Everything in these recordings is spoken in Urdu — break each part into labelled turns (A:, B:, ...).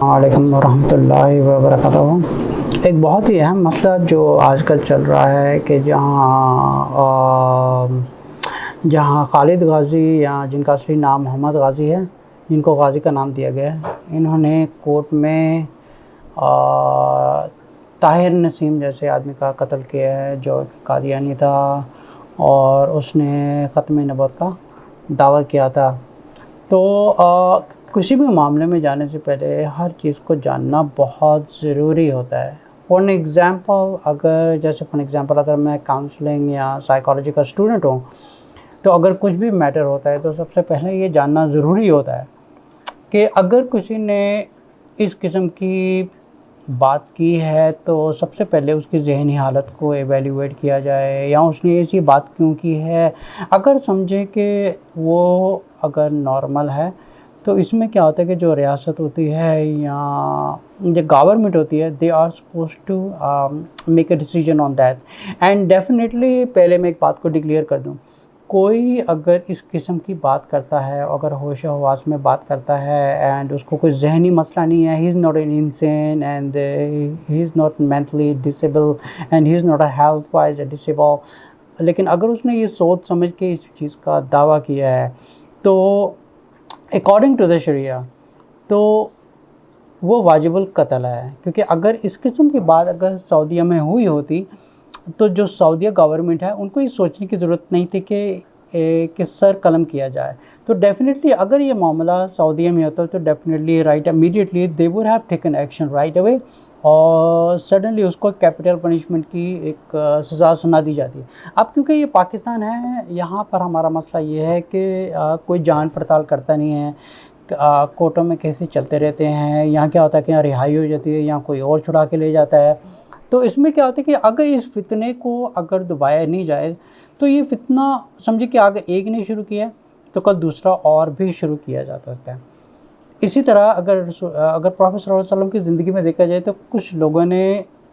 A: وعلیکم ورحمۃ اللہ وبرکاتہ۔ ایک بہت ہی اہم مسئلہ جو آج کل چل رہا ہے کہ جہاں خالد غازی یا جن کا اصلی نام محمد غازی ہے، جن کو غازی کا نام دیا گیا ہے، انہوں نے کورٹ میں طاہر نسیم جیسے آدمی کا قتل کیا ہے جو ایک قادیانی تھا اور اس نے ختم نبوت کا دعویٰ کیا تھا۔ تو کسی بھی معاملے میں جانے سے پہلے ہر چیز کو جاننا بہت ضروری ہوتا ہے۔ فار ایگزامپل اگر میں کاؤنسلنگ یا سائیکالوجی کا اسٹوڈنٹ ہوں تو اگر کچھ بھی میٹر ہوتا ہے تو سب سے پہلے یہ جاننا ضروری ہوتا ہے کہ اگر کسی نے اس قسم کی بات کی ہے تو سب سے پہلے اس کی ذہنی حالت کو ایویلیویٹ کیا جائے، یا اس نے ایسی بات کیوں کی ہے۔ اگر سمجھیں کہ وہ اگر نارمل ہے تو اس میں کیا ہوتا ہے کہ جو ریاست ہوتی ہے یا جو گورنمنٹ ہوتی ہے they are supposed to make a decision on that, and definitely پہلے میں ایک بات کو ڈکلیئر کر دوں، کوئی اگر اس قسم کی بات کرتا ہے، اگر ہوش و حواس میں بات کرتا ہے اینڈ اس کو کوئی ذہنی مسئلہ نہیں ہے، he is not an insane and he is not mentally disable and he is not a health wise disable, لیکن اگر اس نے یہ سوچ سمجھ کے اس چیز کا دعویٰ کیا ہے تو اکارڈنگ ٹو دا شریعہ تو وہ واجب القتل ہے۔ کیونکہ اگر اس قسم کی بات اگر سعودیہ میں ہوئی ہوتی تو جو سعودیہ گورنمنٹ ہے ان کو یہ سوچنے کی ضرورت نہیں تھی کہ سر قلم کیا جائے۔ تو ڈیفینیٹلی اگر یہ معاملہ سعودیہ میں ہوتا تو definitely right immediately they would have taken action right away, اور سڈنلی اس کو کیپٹل پنشمنٹ کی ایک سزا سنا دی جاتی ہے۔ اب کیونکہ یہ پاکستان ہے، یہاں پر ہمارا مسئلہ یہ ہے کہ کوئی جان پڑتال کرتا نہیں ہے، کورٹوں میں کیسے چلتے رہتے ہیں، یہاں کیا ہوتا ہے کہ یہاں رہائی ہو جاتی ہے، یہاں کوئی اور چھڑا کے لے جاتا ہے۔ تو اس میں کیا ہوتا ہے کہ اگر اس فتنے کو اگر دبایا نہیں جائے تو یہ فتنہ سمجھے کہ اگر ایک نے شروع کیا تو کل دوسرا اور بھی شروع کیا جا سکتا ہے۔ اسی طرح اگر پروفیٹ صلی اللہ علیہ وسلم کی زندگی میں دیکھا جائے تو کچھ لوگوں نے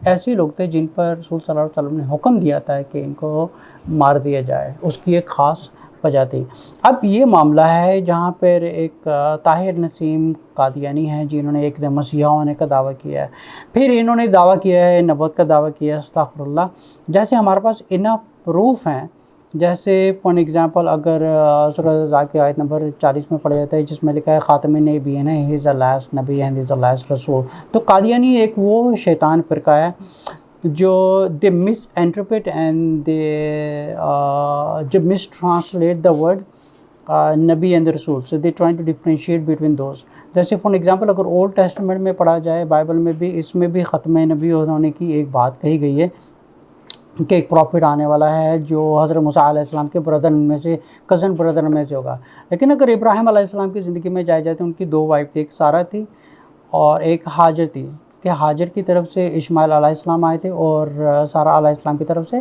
A: ایسے لوگ تھے جن پر رسول صلی اللہ علیہ وسلم نے حکم دیا تھا کہ ان کو مار دیا جائے، اس کی ایک خاص وجہ تھی۔ اب یہ معاملہ ہے جہاں پر ایک طاہر نسیم قادیانی ہیں جنہوں نے ایک مسیحا ہونے کا دعویٰ کیا ہے، پھر انہوں نے دعویٰ کیا ہے نبوت کا دعویٰ کیا ہے، استغفر اللہ، جیسے ہمارے پاس انف پروف ہیں۔ جیسے فار ایگزامپل اگر سورہ الحزاب کی آیت نمبر 40 میں پڑھا جاتا ہے جس میں لکھا ہے خاتم النبیین ہے، ہی از the last نبی and he is the last رسول۔ تو قادیانی ایک وہ شیطان فرقہ ہے جو دے مس انٹرپریٹ اینڈ دے جو mistranslate the word nabi and rasul, so they trying to differentiate between those. جیسے فار ایگزامپل اگر اولڈ ٹیسٹمنٹ میں پڑھا جائے بائبل میں بھی، اس میں بھی ختم نبی ہونے کی ایک بات کہی گئی ہے کہ ایک پروفٹ آنے والا ہے جو حضرت موسیٰ علیہ السلام کے بردر میں سے کزن بردر میں سے ہوگا۔ لیکن اگر ابراہیم علیہ السلام کی زندگی میں جایا جائے تو ان کی دو وائف تھی، ایک سارہ تھی اور ایک ہاجر تھی، کہ ہاجر کی طرف سے اسماعیل علیہ السلام آئے تھے اور سارہ علیہ السلام کی طرف سے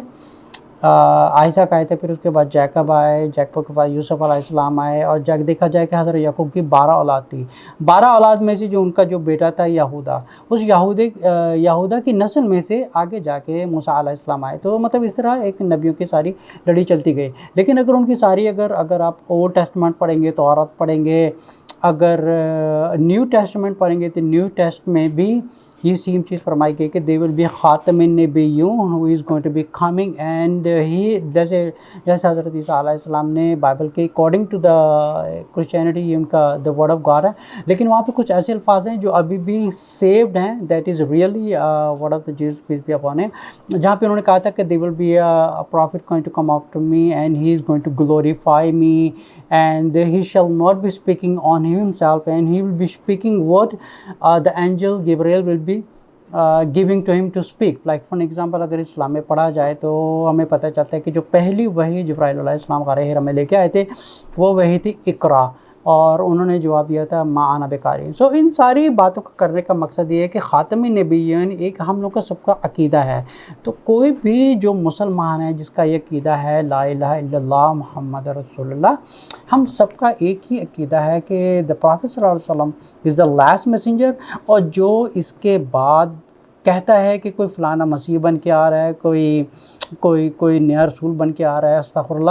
A: آئیساک آئے تھے، پھر اس کے بعد جیکب آئے، جیکب کے بعد یوسف علیہ السلام آئے، اور دیکھا جائے کہ حضرت یعقوب کی 12 اولاد تھی۔ 12 اولاد میں سے جو ان کا جو بیٹا تھا یہودا، اس یہودا کی نسل میں سے آگے جا کے موسیٰ علیہ السلام آئے۔ تو مطلب اس طرح ایک نبیوں کی ساری لڑی چلتی گئی۔ لیکن اگر ان کی ساری اگر آپ اولڈ ٹیسٹمنٹ پڑھیں گے، تورات پڑھیں گے، اگر نیو ٹیسٹمنٹ پڑھیں گے تو نیو ٹیسٹ میں بھی یہ سیم چیز فرمائی گئی کہ دے ول بی خاتم النبیون who is going to be coming, and he جیسے حضرت عیسیٰ علیہ السلام نے بائبل کے اکارڈنگ ٹو دا کرسچینٹی یہ ان کا دا ورڈ آف گاڈ ہے، لیکن وہاں پہ کچھ ایسے الفاظ ہیں جو ابھی بھی سیوڈ ہیں، that is really word of the Jesus peace be upon him, جہاں پہ انہوں نے کہا تھا کہ they will be a prophet going to come after me and he is going to glorify me and he shall not be speaking on himself and he will be speaking what the angel Gabriel will be giving to him to speak. Like for example اگر اسلام میں پڑھا جائے تو ہمیں پتہ چلتا ہے کہ جو پہلی وحی جبرائیل علیہ السلام غار حرا میں لے کے آئے تھے وہ وحی تھی اقرا، اور انہوں نے جواب دیا تھا ما انا بقاری۔ سو ان ساری باتوں کا کرنے کا مقصد یہ ہے کہ خاتم النبیین ایک ہم لوگ کا سب کا عقیدہ ہے۔ تو کوئی بھی جو مسلمان ہے جس کا یہ عقیدہ ہے لا الہ الا اللہ محمد رسول اللہ، ہم سب کا ایک ہی عقیدہ ہے کہ the Prophet صلی اللہ علیہ وسلم is the last messenger، اور جو اس کے بعد کہتا ہے کہ کوئی فلانا مسیح بن کے آ رہا ہے، کوئی نیا رسول بن کے آ رہا ہے، استغفر اللہ،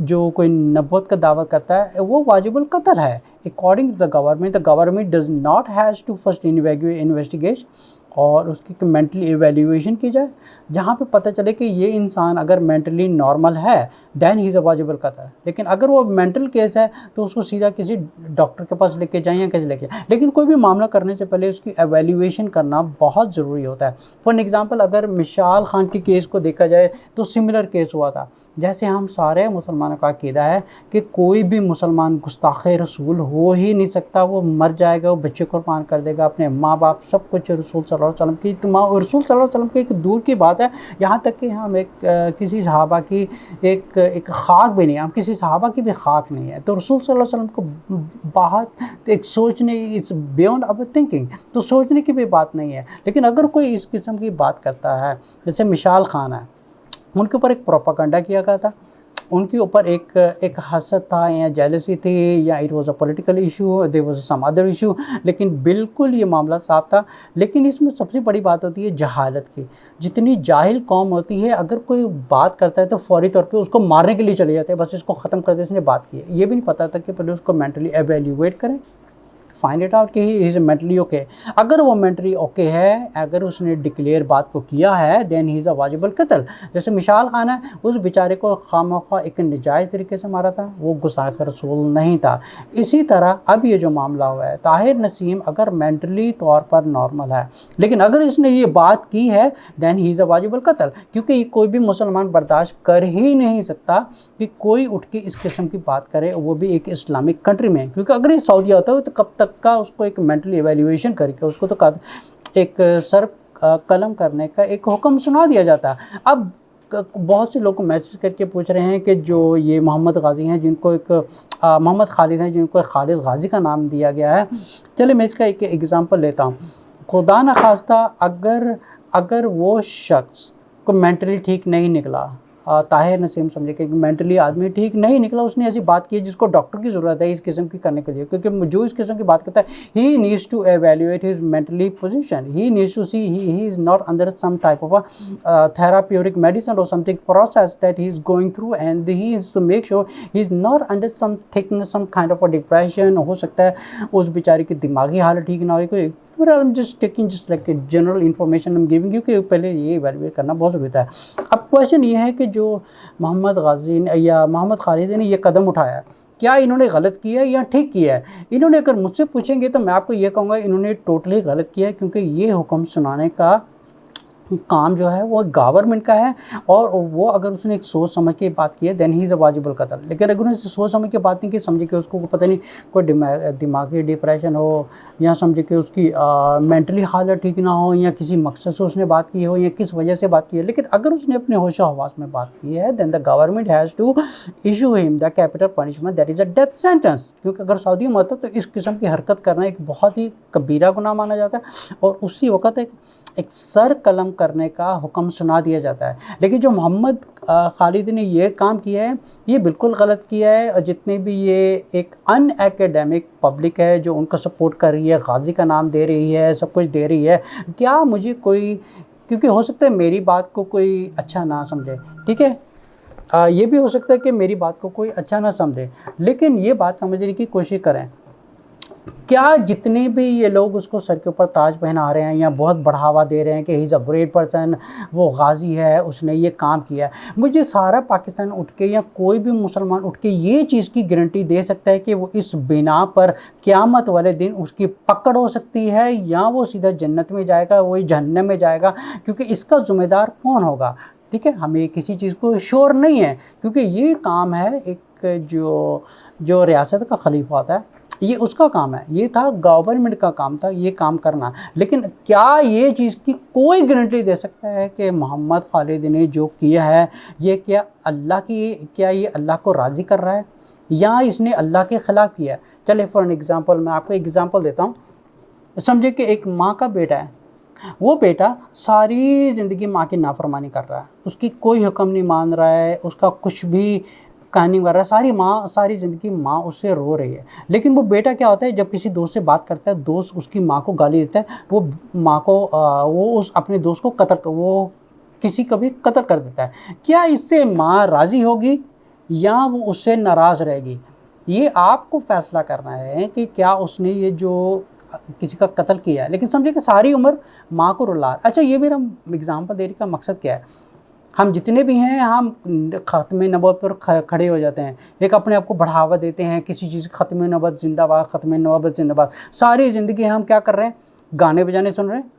A: جو کوئی نبوت کا دعویٰ کرتا ہے وہ واجب القتل ہے۔ according to the government does not has to first investigate اور اس کی مینٹلی ایویلیویشن کی جائے، جہاں پہ پتہ چلے کہ یہ انسان اگر مینٹلی نارمل ہے دین ہی از اے واجبل قتل. لیکن اگر وہ مینٹل کیس ہے تو اس کو سیدھا کسی ڈاکٹر کے پاس لے کے جائیں یا کسی لے کے. لیکن کوئی بھی معاملہ کرنے سے پہلے اس کی ایویلیویشن کرنا بہت ضروری ہوتا ہے. فار ایگزامپل اگر مشال خان کی کیس کو دیکھا جائے تو سملر کیس ہوا تھا. جیسے ہم سارے مسلمانوں کا عقیدہ ہے کہ کوئی بھی مسلمان گستاخ رسول ہو ہی نہیں سکتا، وہ مر جائے گا، وہ بچے قربان کر دے گا، اپنے ماں باپ سب کچھ رسول صلی اللہ علیہ وسلم کی. رسول صلی اللہ علیہ وسلم کی ایک دور کی بات ہے، یہاں تک کہ ہم کسی صحابہ کی ایک خاک بھی نہیں، ہم کسی صحابہ کی بھی خاک نہیں ہے. تو رسول صلی اللہ علیہ وسلم کو بہت ایک سوچنے، اٹس بیونڈ اوور تھنکنگ، تو سوچنے کی بھی بات نہیں ہے. لیکن اگر کوئی اس قسم کی بات کرتا ہے، جیسے مشال خان ہے، ان کے اوپر ایک پروپیگنڈا کیا گیا تھا، ان کے اوپر ایک حسد تھا یا جیلسی تھی یا it was a political issue, there was some other issue, لیکن بالکل یہ معاملہ صاف تھا. لیکن اس میں سب سے بڑی بات ہوتی ہے جہالت کی. جتنی جاہل قوم ہوتی ہے، اگر کوئی بات کرتا ہے تو فوری طور پہ اس کو مارنے کے لیے چلے جاتے ہیں، بس اس کو ختم کر دے، اس نے بات کی ہے. یہ بھی نہیں پتہ تھا کہ پہلے اس کو مینٹلی ایویلیویٹ کریں، فائنڈ اٹ آؤٹ کہ ہی از مینٹلی اوکے. اگر وہ مینٹلی اوکے ہے، اگر اس نے ڈکلیئر بات کو کیا ہے دین ہی از اے واجبل قتل. جیسے مشال خان ہے، اس بیچارے کو خواہ ایک نجائز طریقے سے مارا تھا، وہ گستاخ رسول نہیں تھا. اسی طرح اب یہ جو معاملہ ہوا ہے، طاہر نسیم اگر مینٹلی طور پر نارمل ہے، لیکن اگر اس نے یہ بات کی ہے دین ہی از اے واجبل قتل. کیونکہ یہ کوئی بھی مسلمان برداشت کر ہی نہیں سکتا کہ کوئی اٹھ کے اس قسم کی بات کرے، وہ بھی ایک اسلامک کنٹری میں. کیونکہ اگر یہ سعودیہ ہوتا ہے تو کب تک کا اس کو ایک مینٹلی ایویلیویشن کر کے اس کو تو ایک سر قلم کرنے کا ایک حکم سنا دیا جاتا. اب بہت سے لوگ میسج کر کے پوچھ رہے ہیں کہ جو یہ محمد غازی ہیں، جن کو ایک محمد خالد ہیں، جن کو خالد غازی کا نام دیا گیا ہے. چلے میں اس کا ایک ایگزامپل لیتا ہوں. خدا نخواستہ اگر وہ شخص کو مینٹلی ٹھیک نہیں نکلا، طاہر نسیم سمجھے کہ مینٹلی آدمی ٹھیک نہیں نکلا، اس نے ایسی بات کی جس کو ڈاکٹر کی ضرورت ہے اس قسم کی کرنے کے لیے. کیونکہ جو اس قسم کی بات کرتا ہے ہی needs to evaluate his mentally position, he needs to see he is not under some type of therapeutic medicine or something process that he is going through, and he is to make sure he is not under some kind of a depression. ہو سکتا ہے اس بیچارے کی دماغی حالت ٹھیک نہ ہوئی کوئی. I'm just taking just like a general information I'm giving you کہ پہلے یہ ایویلیویٹ کرنا بہت ضروری ہے. اب کویشچن یہ ہے کہ جو محمد غازی نے یا محمد خالد نے یہ قدم اٹھایا، کیا انہوں نے غلط کیا ہے یا ٹھیک کیا ہے؟ انہوں نے اگر مجھ سے پوچھیں گے تو میں آپ کو یہ کہوں گا انہوں نے ٹوٹلی غلط کیا ہے. کیونکہ یہ حکم سنانے کا کام جو ہے وہ گورنمنٹ کا ہے، اور وہ اگر اس نے ایک سوچ سمجھ کے بات کی ہے دین ہی از اے واجبل قتل. لیکن اگر اس نے سوچ سمجھ کے بات نہیں کی، سمجھے کہ اس کو پتہ نہیں کوئی دماغی ڈپریشن ہو، یا سمجھے کہ اس کی مینٹلی حالت ٹھیک نہ ہو، یا کسی مقصد سے اس نے بات کی ہو، یا کس وجہ سے بات کی ہے، لیکن اگر اس نے اپنے ہوش و حواس میں بات کی ہے then the government has to issue him the capital punishment that is a death sentence. کیونکہ اگر سعودی میں ہوتا تو اس قسم کی حرکت کرنا ایک بہت ہی کبیرہ گناہ مانا جاتا ہے، اور اسی وقت ایک سر قلم کرنے کا حکم سنا دیا جاتا ہے. لیکن جو محمد خالد نے یہ کام کیا ہے یہ بالکل غلط کیا ہے. اور جتنے بھی یہ ایک ان ایکیڈیمک پبلک ہے جو ان کا سپورٹ کر رہی ہے، غازی کا نام دے رہی ہے، سب کچھ دے رہی ہے، کیا مجھے کوئی، کیونکہ ہو سکتا ہے میری بات کو کوئی اچھا نہ سمجھے، ٹھیک ہے، یہ بھی ہو سکتا ہے کہ میری بات کو کوئی اچھا نہ سمجھے، لیکن یہ بات سمجھنے کی کوشش کریں. کیا جتنے بھی یہ لوگ اس کو سر کے اوپر تاج پہنا رہے ہیں یا بہت بڑھاوا دے رہے ہیں کہ he is a great person, وہ غازی ہے، اس نے یہ کام کیا ہے، مجھے سارا پاکستان اٹھ کے یا کوئی بھی مسلمان اٹھ کے یہ چیز کی گارنٹی دے سکتا ہے کہ وہ اس بنا پر قیامت والے دن اس کی پکڑ ہو سکتی ہے، یا وہ سیدھا جنت میں جائے گا، وہی جہنم میں جائے گا. کیونکہ اس کا ذمہ دار کون ہوگا؟ ٹھیک ہے، ہمیں کسی چیز کو شور نہیں ہے، کیونکہ یہ کام ہے ایک جو ریاست کا خلیفہ ہوتا ہے، یہ اس کا کام ہے، یہ تھا گورنمنٹ کا کام تھا یہ کام کرنا. لیکن کیا یہ چیز کی کوئی گارنٹی دے سکتا ہے کہ محمد خالد نے جو کیا ہے یہ کیا یہ اللہ کو راضی کر رہا ہے یا اس نے اللہ کے خلاف کیا ہے؟ چلے فار ایگزامپل میں آپ کو ایگزامپل دیتا ہوں. سمجھے کہ ایک ماں کا بیٹا ہے، وہ بیٹا ساری زندگی ماں کی نافرمانی کر رہا ہے، اس کی کوئی حکم نہیں مان رہا ہے، اس کا کچھ بھی کہانی کر رہا ہے، ساری زندگی ماں اس سے رو رہی ہے. لیکن وہ بیٹا کیا ہوتا ہے، جب کسی دوست سے بات کرتا ہے، دوست اس کی ماں کو گالی دیتا ہے، وہ ماں کو وہ اپنے دوست کو وہ کسی کا بھی قتل کر دیتا ہے. کیا اس سے ماں راضی ہوگی یا وہ اس سے ناراض رہے گی؟ یہ آپ کو فیصلہ کرنا ہے کہ کیا اس نے یہ جو کسی کا قتل کیا ہے، لیکن سمجھے کہ ساری عمر ماں کو رلا۔ اچھا یہ میرا اگزامپل دینے کا مقصد کیا ہے، ہم جتنے بھی ہیں ہم ختم نبوت پر کھڑے ہو جاتے ہیں، ایک اپنے آپ کو بڑھاوا دیتے ہیں کسی چیز، ختم نبوت زندہ باد، ختم نبوت زندہ باد۔ ساری زندگی ہم کیا کر رہے ہیں، گانے بجانے سن رہے ہیں،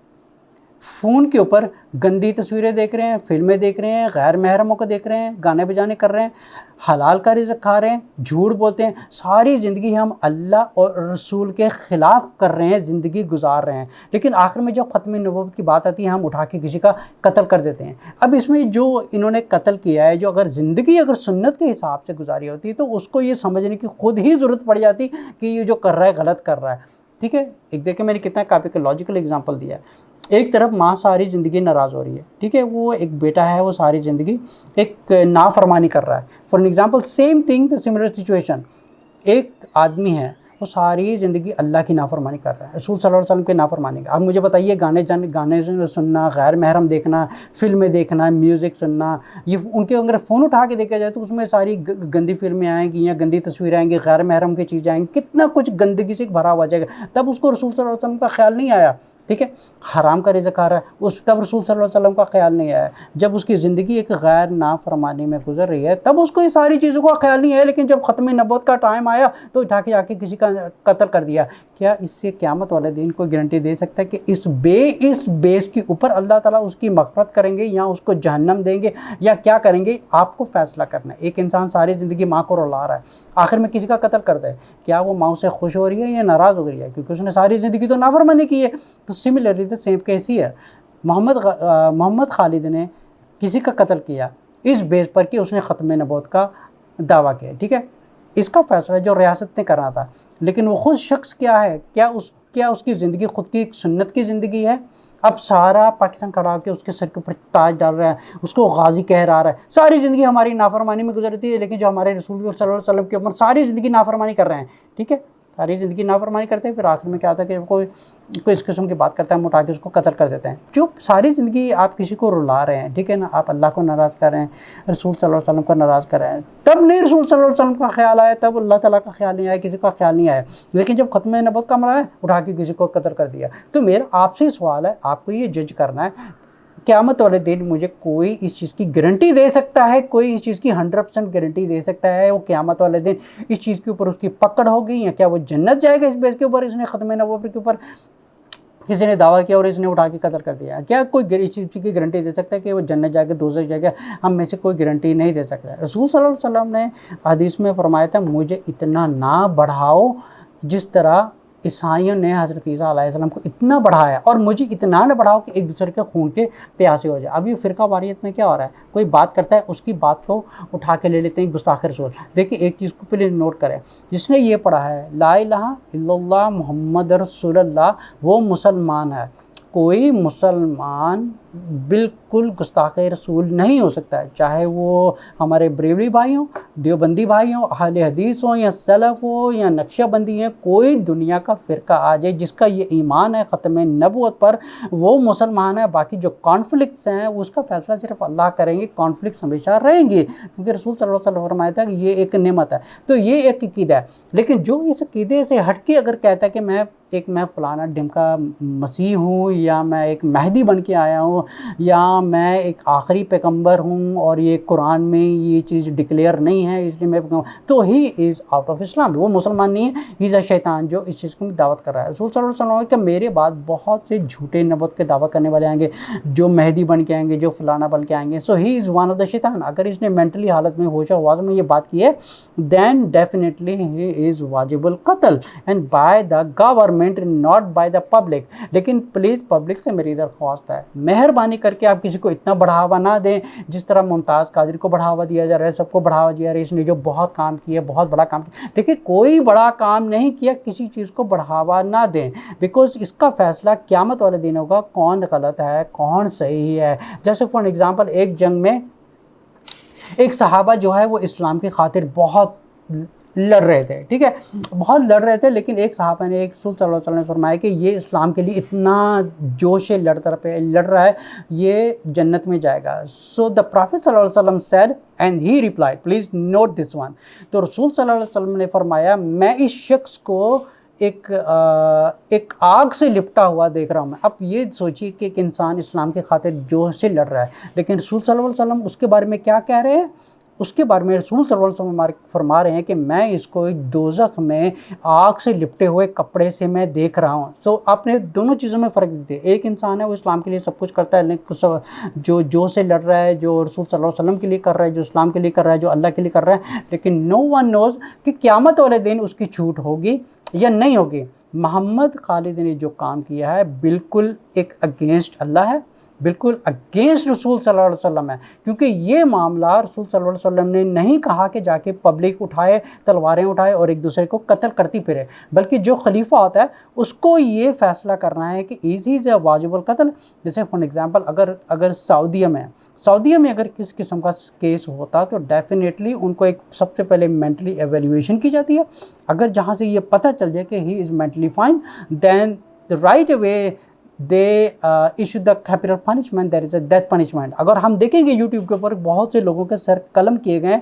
A: فون کے اوپر گندی تصویریں دیکھ رہے ہیں، فلمیں دیکھ رہے ہیں، غیر محرموں کو دیکھ رہے ہیں، گانے بجانے کر رہے ہیں، حلال کا رزق کھا رہے ہیں، جھوٹ بولتے ہیں، ساری زندگی ہم اللہ اور رسول کے خلاف کر رہے ہیں، زندگی گزار رہے ہیں، لیکن آخر میں جب ختم نبوت کی بات آتی ہے ہم اٹھا کے کسی کا قتل کر دیتے ہیں۔ اب اس میں جو انہوں نے قتل کیا ہے، جو اگر زندگی اگر سنت کے حساب سے گزاری ہوتی تو اس کو یہ سمجھنے کی خود ہی ضرورت پڑ جاتی کہ یہ جو کر رہا ہے غلط کر رہا ہے، ٹھیک ہے۔ ایک دیکھیں میں نے کتنا کافی کا لاجیکل ایگزامپل دیا ہے۔ ایک طرف ماں ساری زندگی ناراض ہو رہی ہے، ٹھیک ہے، وہ ایک بیٹا ہے وہ ساری زندگی ایک نافرمانی کر رہا ہے۔ For an example same thing similar situation, ایک آدمی ہے وہ ساری زندگی اللہ کی نافرمانی کر رہا ہے، رسول صلی اللہ علیہ وسلم کی نافرمانی کا۔ اب مجھے بتائیے گانے سننا، غیر محرم دیکھنا، فلمیں دیکھنا، میوزک سننا، یہ ان کے اگر فون اٹھا کے دیکھا جائے تو اس میں ساری گندی فلمیں آئیں گی یا گندی تصویریں آئیں گی، غیر محرم کی چیزیں آئیں گی، کتنا کچھ گندگی سے بھرا ہوا جائے گا۔ تب اس کو رسول صلی اللہ علیہ وسلم کا خیال نہیں آیا، ٹھیک ہے، حرام کا رزق کھا رہا ہے، تب رسول صلی اللہ علیہ وسلم کا خیال نہیں آیا۔ جب اس کی زندگی ایک غیر نافرمانی میں گزر رہی ہے تب اس کو یہ ساری چیزوں کا خیال نہیں آیا، لیکن جب ختم نبوت کا ٹائم آیا تو اٹھا کے جا کے کسی کا قتل کر دیا۔ کیا اس سے قیامت والے دن کو گارنٹی دے سکتا ہے کہ اس بیس کے اوپر اللہ تعالیٰ اس کی مغفرت کریں گے یا اس کو جہنم دیں گے یا کیا کریں گے؟ آپ کو فیصلہ کرنا ہے۔ ایک انسان ساری زندگی ماں کو رلا رہا ہے، آخر میں کسی کا قتل کرتا ہے، کیا وہ ماں سے خوش ہو رہی ہے یا ناراض ہو رہی ہے؟ کیونکہ اس نے ساری زندگی تو نافرمانی کی ہے۔ تو similarly the same case he ہے، محمد خالد نے کسی کا قتل کیا اس بیس پر کہ اس نے ختم نبوت کا دعویٰ کیا، ٹھیک ہے، اس کا فیصلہ جو ریاست نے کرنا تھا، لیکن وہ خود شخص کیا ہے، کیا اس کی زندگی خود کی ایک سنت کی زندگی ہے؟ اب سارا پاکستان کھڑا ہو کے اس کے سر کے اوپر تاج ڈال رہا ہے، اس کو غازی کہہ رہا ہے، ساری زندگی ہماری نافرمانی میں گزرتی ہے، لیکن جو ہمارے رسول صلی اللہ علیہ وسلم کے اوپر ساری زندگی نافرمانی کر رہے ہیں، ٹھیک ہے، ساری زندگی نافرمانی کرتے ہیں، پھر آخر میں کیا ہوتا ہے کہ کوئی اس قسم کی بات کرتا ہے، ہم اٹھا کے اس کو قتل کر دیتے ہیں۔ جو ساری زندگی آپ کسی کو رلا رہے ہیں، ٹھیک ہے نا، آپ اللہ کو ناراض کر رہے ہیں، رسول صلی اللہ علیہ وسلم کو ناراض کر رہے ہیں، تب نہیں رسول صلی اللہ علیہ وسلم کا خیال آیا، تب اللہ تعالیٰ کا خیال نہیں آیا، کسی کا خیال نہیں آیا، لیکن جب ختم نبوت کا مرا ہے اٹھا کے کسی کو قتل کر دیا۔ تو میرا آپ سے سوال ہے، آپ کو یہ جج کرنا ہے، قیامت والے دن مجھے کوئی اس چیز کی گارنٹی دے سکتا ہے، کوئی اس چیز کی 100% گارنٹی دے سکتا ہے وہ قیامت والے دن اس چیز کے اوپر اس کی پکڑ ہوگی یا کیا وہ جنت جائے گا اس بیس کے اوپر اس نے ختم نبوت کے اوپر کسی نے دعویٰ کیا اور اس نے اٹھا کے قتل کر دیا؟ کیا کوئی اس چیز کی گارنٹی دے سکتا ہے کہ وہ جنت جائے گا دوزخ جائے گا؟ ہم میں سے کوئی گارنٹی نہیں دے سکتا ہے۔ رسول صلی اللہ علیہ وسلم نے حدیث میں فرمایا تھا مجھے اتنا نہ بڑھاؤ جس طرح عیسائیوں نے حضرت عیسیٰ علیہ السلام کو اتنا بڑھایا، اور مجھے اتنا نہ بڑھاؤ کہ ایک دوسرے کے خون کے پیاسے ہو جائے۔ اب یہ فرقہ واریت میں کیا ہو رہا ہے، کوئی بات کرتا ہے اس کی بات کو اٹھا کے لے لیتے ہیں گستاخ رسول۔ دیکھیں ایک چیز کو پہلے نوٹ کریں، جس نے یہ پڑھا ہے لا الہ الا اللہ محمد رسول اللہ وہ مسلمان ہے۔ کوئی مسلمان بالکل گستاخ رسول نہیں ہو سکتا ہے، چاہے وہ ہمارے بریلوی بھائی ہوں، دیوبندی بھائی ہوں، اہل حدیث ہوں یا سلف ہو یا نقشہ بندی ہیں، کوئی دنیا کا فرقہ آ جائے جس کا یہ ایمان ہے ختم نبوت پر وہ مسلمان ہے۔ باقی جو کانفلکٹس ہیں اس کا فیصلہ صرف اللہ کریں گے، کانفلکٹس ہمیشہ رہیں گے کیونکہ رسول صلی اللہ علیہ وسلم فرمایا تھا کہ یہ ایک نعمت ہے۔ تو یہ ایک عقیدہ ہے، لیکن جو اس عقیدے سے ہٹ کے اگر کہتا ہے کہ میں فلانا ڈھمکا مسیح ہوں یا میں ایک مہدی بن کے آیا ہوں یا میں ایک آخری پیغمبر ہوں اور یہ قرآن میں یہ چیز ڈکلیئر نہیں ہے اس لیے میں تو ہی از آؤٹ آف اسلام، وہ مسلمان نہیں ہے، ہی از اے شیطان جو اس چیز کو دعوت کر رہا ہے۔ رسول صلی اللہ علیہ وسلم کہ میرے بعد بہت سے جھوٹے نبوت کے دعویٰ کرنے والے آئیں گے جو مہدی بن کے آئیں گے، جو فلانا بن کے آئیں گے، سو ہی از ون آف دا شیطان۔ اگر اس نے مینٹلی حالت میں ہوش و حواس میں یہ بات کی ہے دین ڈیفینیٹلی ہی از واجب القتل and by the government not by the public. لیکن پلیز پبلک سے میری درخواست ہے مہربانی کر کے آپ کسی کو اتنا بڑھاوا نہ دیں جس طرح ممتاز قادری کو بڑھاوا دیا جا رہا ہے، سب کو بڑھاوا دیا رہا ہے، اس نے جو بہت کام کیا، بہت بڑا کام کیا۔ دیکھیں کوئی بڑا کام نہیں کیا، کسی چیز کو بڑھاوا نہ دیں، بیکاز اس کا فیصلہ قیامت والے دن ہوگا کون غلط ہے کون صحیح ہے۔ جیسے فار ایگزامپل ایک جنگ میں ایک صحابہ جو ہے وہ اسلام کی خاطر بہت لڑ رہے تھے، ٹھیک ہے، بہت لڑ رہے تھے، لیکن ایک صحابہ نے ایک رسول صلی اللہ علیہ وسلم نے فرمایا کہ یہ اسلام کے لیے اتنا جوش سے لڑ رہا ہے یہ جنت میں جائے گا۔ سو دا پروفیٹ صلی اللہ علیہ وسلم said and he replied please note this one. تو رسول صلی اللہ علیہ وسلم نے فرمایا میں اس شخص کو ایک آگ سے لپٹا ہوا دیکھ رہا ہوں. اب یہ سوچیے کہ ایک انسان اسلام کی خاطر جو سے لڑ رہا ہے، لیکن رسول صلی اللہ علیہ وسلم اس کے بارے میں کیا کہہ رہے ہیں؟ اس کے بارے میں رسول صلی اللہ علیہ وسلم فرما رہے ہیں کہ میں اس کو ایک دوزخ میں آگ سے لپٹے ہوئے کپڑے سے میں دیکھ رہا ہوں. سو آپ نے دونوں چیزوں میں فرق دیتے. ایک انسان ہے وہ اسلام کے لیے سب کچھ کرتا ہے، لیکن جو سے لڑ رہا ہے، جو رسول صلی اللہ علیہ وسلم کے لیے کر رہا ہے، جو اسلام کے لیے کر رہا ہے، جو اللہ کے لیے کر رہا ہے، لیکن نو ون نوز کہ قیامت والے دن اس کی چھوٹ ہوگی یا نہیں ہوگی. محمد خالد نے جو کام کیا ہے بالکل ایک اگینسٹ اللہ ہے، بالکل اگینسٹ رسول صلی اللہ علیہ وسلم ہے، کیونکہ یہ معاملہ رسول صلی اللہ علیہ وسلم نے نہیں کہا کہ جا کے پبلک اٹھائے، تلواریں اٹھائے اور ایک دوسرے کو قتل کرتی پھرے، بلکہ جو خلیفہ ہوتا ہے اس کو یہ فیصلہ کرنا ہے کہ از اے واجب القتل. جیسے فار ایگزامپل اگر سعودیہ میں اگر کس قسم کا کیس ہوتا تو ڈیفینیٹلی ان کو ایک سب سے پہلے مینٹلی ایویلیویشن کی جاتی ہے. اگر جہاں سے یہ پتہ چل جائے کہ he is mentally fine, then right away they issue the capital punishment, there is a death punishment. اگر ہم دیکھیں گے یوٹیوب کے اوپر بہت سے لوگوں کے سر قلم کیے گئے ہیں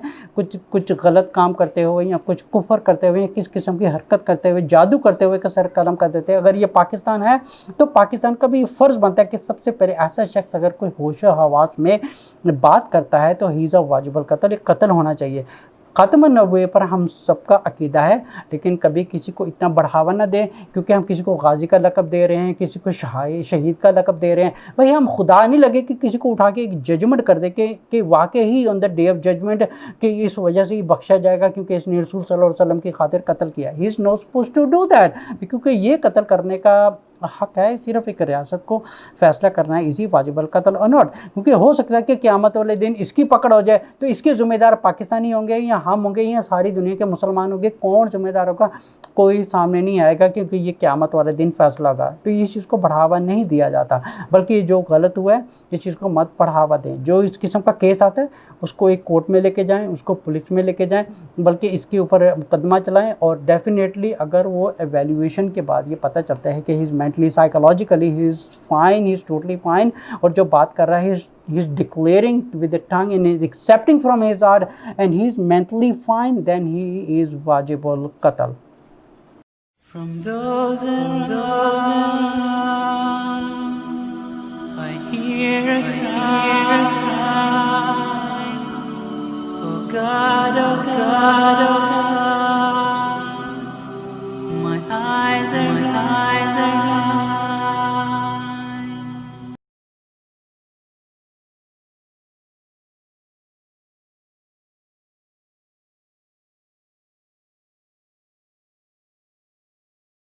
A: کچھ غلط کام کرتے ہوئے یا کچھ کفر کرتے ہوئے یا کس قسم کی حرکت کرتے ہوئے، جادو کرتے ہوئے کا سر قلم کر دیتے ہیں. اگر یہ پاکستان ہے تو پاکستان کا بھی فرض بنتا ہے کہ سب سے پہلے ایسا شخص اگر کوئی ہوش و حواس میں بات کرتا ہے تو ہی از اے واجب القتل، ایک قتل ہونا چاہیے. ختم النبوت پر ہم سب کا عقیدہ ہے، لیکن کبھی کسی کو اتنا بڑھاوا نہ دیں، کیونکہ ہم کسی کو غازی کا لقب دے رہے ہیں، کسی کو شہید کا لقب دے رہے ہیں. بھائی ہم خدا نہیں لگے کہ کسی کو اٹھا کے ایک ججمنٹ کر دے کہ واقعی آن دا ڈے آف ججمنٹ کہ اس وجہ سے ہی بخشا جائے گا کیونکہ اس نے رسول صلی اللہ علیہ وسلم کی خاطر قتل کیا. He is not suppose to do that, کیونکہ یہ قتل کرنے کا حق ہے صرف ایک ریاست کو فیصلہ کرنا ہے اسی واجب القتل اور ناٹ. کیونکہ ہو سکتا ہے کہ قیامت والے دن اس کی پکڑ ہو جائے تو اس کے ذمہ دار پاکستانی ہوں گے یا ہم ہوں گے یا ساری دنیا کے مسلمان ہوں گے. کون ذمہ دار ہوگا؟ کوئی سامنے نہیں آئے گا، کیونکہ یہ قیامت والے دن فیصلہ ہوگا. تو اس چیز کو بڑھاوا نہیں دیا جاتا، بلکہ جو غلط ہوا ہے اس چیز کو مت بڑھاوا دیں. جو اس قسم کا کیس آتا ہے اس کو ایک کورٹ میں لے کے جائیں، اس کو پولیس میں لے کے جائیں، بلکہ اس کے اوپر مقدمہ چلائیں. اور ڈیفینیٹلی اگر وہ ایویلیویشن کے بعد یہ پتہ چلتا ہے کہ he is mentally psychologically he is fine, he is totally fine، اور جو بات کر رہا ہے he is declaring with the tongue and is accepting from his heart and he is mentally fine, then he is wajib al-qatl. From those I hear a cry, oh God,